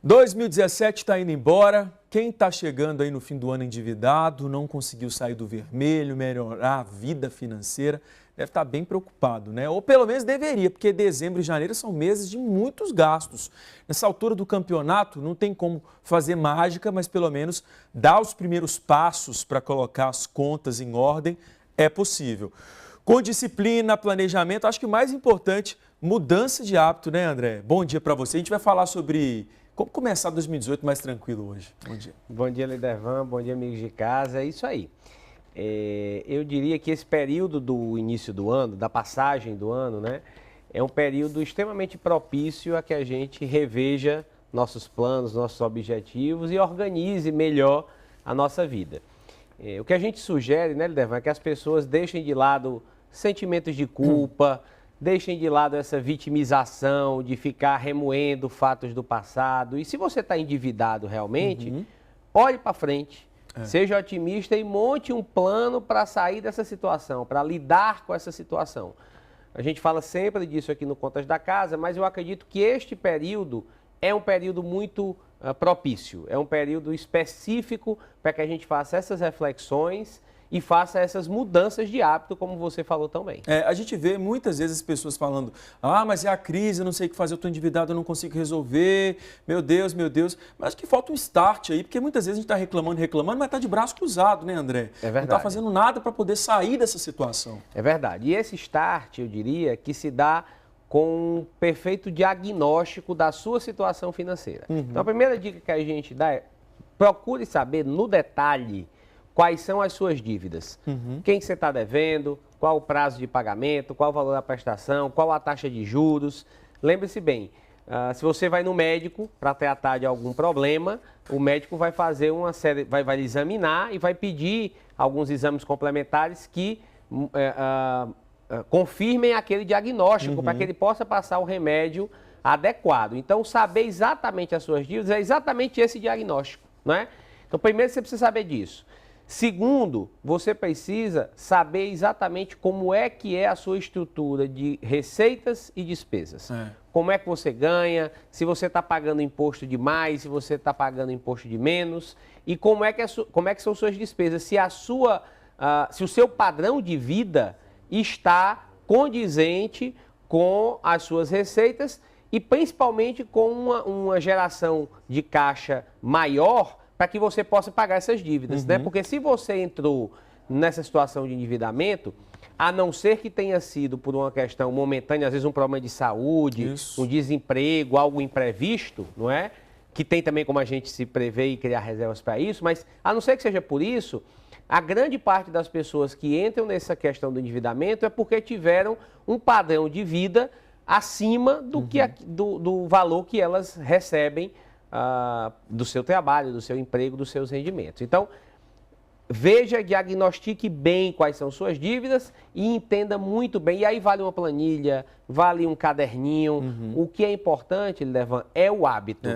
2017 está indo embora. Quem está chegando aí no fim do ano endividado, não conseguiu sair do vermelho, melhorar a vida financeira, deve estar bem preocupado, né? Ou pelo menos deveria, porque dezembro e janeiro são meses de muitos gastos. Nessa altura do campeonato, não tem como fazer mágica, mas pelo menos dar os primeiros passos para colocar as contas em ordem é possível. Com disciplina, planejamento, acho que o mais importante, mudança de hábito, né, André? Bom dia para você. A gente vai falar sobre como começar 2018 mais tranquilo hoje. Bom dia. Bom dia, Lidervan. Bom dia, amigos de casa. É isso aí. Eu diria que esse período do início do ano, da passagem do ano, né, é um período extremamente propício a que a gente reveja nossos planos, nossos objetivos e organize melhor a nossa vida. O que a gente sugere, né, Lidervan, é que as pessoas deixem de lado sentimentos de culpa, deixem de lado essa vitimização de ficar remoendo fatos do passado. E se você está endividado realmente, olhe para frente, seja otimista e monte um plano para sair dessa situação, para lidar com essa situação. A gente fala sempre disso aqui no Contas da Casa, mas eu acredito que este período é um período muito propício, é um período específico para que a gente faça essas reflexões e faça essas mudanças de hábito, como você falou também. A gente vê muitas vezes as pessoas falando, mas é a crise, eu não sei o que fazer, eu estou endividado, eu não consigo resolver, meu Deus. Mas acho que falta um start aí, porque muitas vezes a gente está reclamando, mas está de braço cruzado, né, André? É verdade. Não está fazendo nada para poder sair dessa situação. É verdade. E esse start, eu diria, que se dá com um perfeito diagnóstico da sua situação financeira. Então, a primeira dica que a gente dá é procure saber no detalhe quais são as suas dívidas, quem você está devendo, qual o prazo de pagamento, qual o valor da prestação, qual a taxa de juros. Lembre-se bem, se você vai no médico para tratar de algum problema, o médico vai fazer uma série, vai examinar e vai pedir alguns exames complementares que confirmem aquele diagnóstico para que ele possa passar o remédio adequado. Então, saber exatamente as suas dívidas é exatamente esse diagnóstico, não é? Então, primeiro você precisa saber disso. Segundo, você precisa saber exatamente como é que é a sua estrutura de receitas e despesas. Como é que você ganha, se você está pagando imposto de mais, se você está pagando imposto de menos, e como é que são suas despesas, se o seu padrão de vida está condizente com as suas receitas e principalmente com uma geração de caixa maior para que você possa pagar essas dívidas, né? Porque se você entrou nessa situação de endividamento, a não ser que tenha sido por uma questão momentânea, às vezes um problema de saúde, um desemprego, algo imprevisto, não é? Que tem também como a gente se prever e criar reservas para isso, mas a não ser que seja por isso, a grande parte das pessoas que entram nessa questão do endividamento é porque tiveram um padrão de vida acima do valor que elas recebem do seu trabalho, do seu emprego, dos seus rendimentos. Então, veja, diagnostique bem quais são suas dívidas e entenda muito bem. E aí vale uma planilha, vale um caderninho. O que é importante, Levan, é o hábito.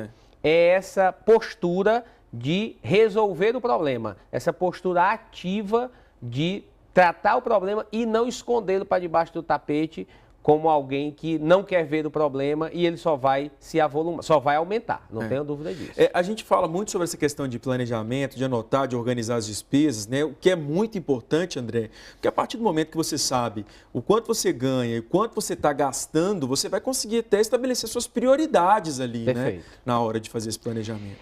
É essa postura de resolver o problema, essa postura ativa de tratar o problema e não escondê-lo para debaixo do tapete como alguém que não quer ver o problema e ele só vai se avolumar, só vai aumentar, não tenho dúvida disso. A gente fala muito sobre essa questão de planejamento, de anotar, de organizar as despesas, né? O que é muito importante, André, porque a partir do momento que você sabe o quanto você ganha e o quanto você está gastando, você vai conseguir até estabelecer suas prioridades ali, né? Na hora de fazer esse planejamento.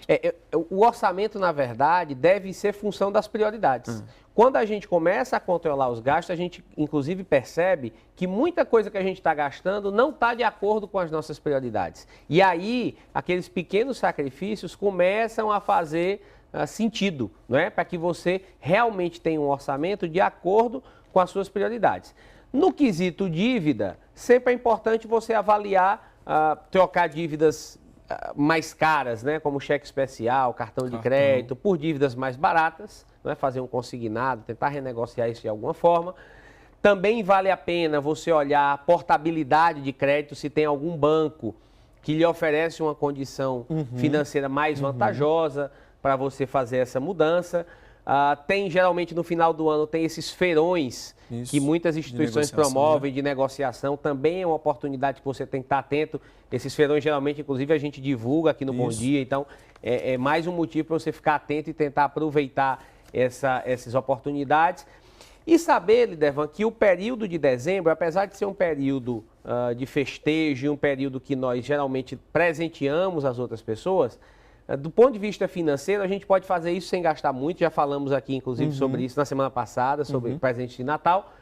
O orçamento, na verdade, deve ser função das prioridades. Quando a gente começa a controlar os gastos, a gente, inclusive, percebe que muita coisa que a gente está gastando não está de acordo com as nossas prioridades. E aí, aqueles pequenos sacrifícios começam a fazer sentido, não é? Para que você realmente tenha um orçamento de acordo com as suas prioridades. No quesito dívida, sempre é importante você avaliar, trocar dívidas mais caras, né? Como cheque especial, cartão de crédito, por dívidas mais baratas, não é? Fazer um consignado, tentar renegociar isso de alguma forma. Também vale a pena você olhar a portabilidade de crédito, se tem algum banco que lhe oferece uma condição financeira mais vantajosa para você fazer essa mudança. Tem geralmente no final do ano tem esses feirões que muitas instituições promovem, de negociação. Também é uma oportunidade que você tem que estar atento. Esses feirões geralmente, inclusive, a gente divulga aqui no Bom Dia. Então, é mais um motivo para você ficar atento e tentar aproveitar essas oportunidades. E saber, Lidevan, que o período de dezembro, apesar de ser um período de festejo, um período que nós geralmente presenteamos as outras pessoas, do ponto de vista financeiro, a gente pode fazer isso sem gastar muito. Já falamos aqui, inclusive, sobre isso na semana passada, sobre presente de Natal.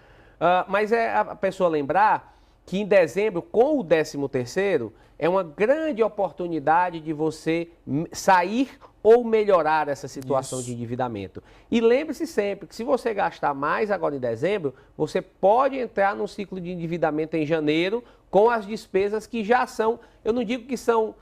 Mas é a pessoa lembrar que em dezembro, com o 13º, é uma grande oportunidade de você sair ou melhorar essa situação de endividamento. E lembre-se sempre que se você gastar mais agora em dezembro, você pode entrar num ciclo de endividamento em janeiro com as despesas que já são, eu não digo que são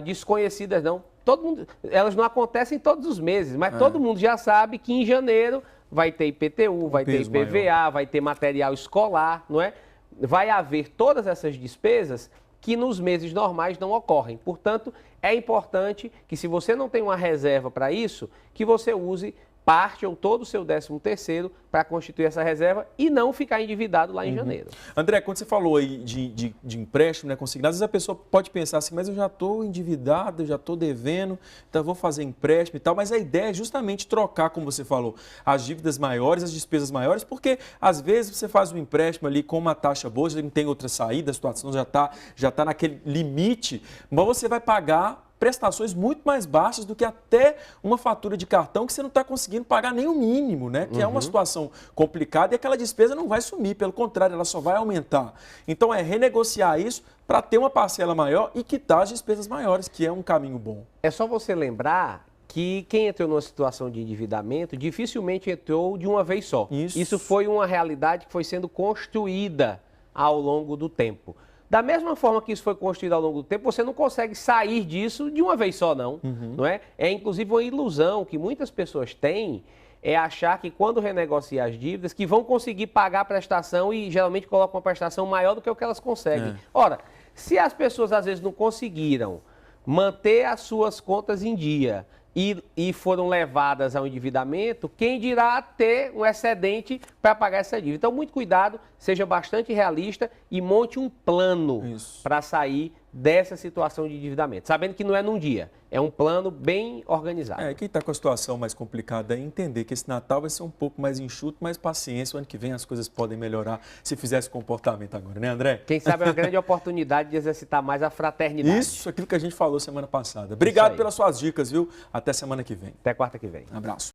desconhecidas não, todo mundo, elas não acontecem todos os meses, mas todo mundo já sabe que em janeiro vai ter IPTU, vai ter IPVA, vai ter material escolar, não é? Vai haver todas essas despesas que nos meses normais não ocorrem. Portanto, é importante que, se você não tem uma reserva para isso, que você use parte ou todo o seu 13º para constituir essa reserva e não ficar endividado lá em janeiro. André, quando você falou aí de empréstimo, né, consignado, às vezes a pessoa pode pensar assim, mas eu já estou endividado, eu já estou devendo, então eu vou fazer empréstimo e tal, mas a ideia é justamente trocar, como você falou, as dívidas maiores, as despesas maiores, porque às vezes você faz um empréstimo ali com uma taxa boa, você não tem outra saída, a situação já tá naquele limite, mas você vai pagar prestações muito mais baixas do que até uma fatura de cartão que você não está conseguindo pagar nem o mínimo, né? Que é uma situação complicada e aquela despesa não vai sumir, pelo contrário, ela só vai aumentar. Então é renegociar isso para ter uma parcela maior e quitar as despesas maiores, que é um caminho bom. É só você lembrar que quem entrou numa situação de endividamento dificilmente entrou de uma vez só. Isso foi uma realidade que foi sendo construída ao longo do tempo. Da mesma forma que isso foi construído ao longo do tempo, você não consegue sair disso de uma vez só, não. Não é? É inclusive uma ilusão que muitas pessoas têm, é achar que quando renegociar as dívidas, que vão conseguir pagar a prestação e geralmente colocam uma prestação maior do que o que elas conseguem. Ora, se as pessoas às vezes não conseguiram manter as suas contas em dia e foram levadas ao endividamento, quem dirá ter um excedente para pagar essa dívida. Então, muito cuidado, seja bastante realista e monte um plano para sair dessa situação de endividamento. Sabendo que não é num dia, é um plano bem organizado. Quem está com a situação mais complicada é entender que esse Natal vai ser um pouco mais enxuto, mais paciência. O ano que vem as coisas podem melhorar se fizer esse comportamento agora, né, André? Quem sabe é uma grande oportunidade de exercitar mais a fraternidade. Isso, aquilo que a gente falou semana passada. Obrigado pelas suas dicas, viu? Até semana que vem. Até quarta que vem. Um abraço.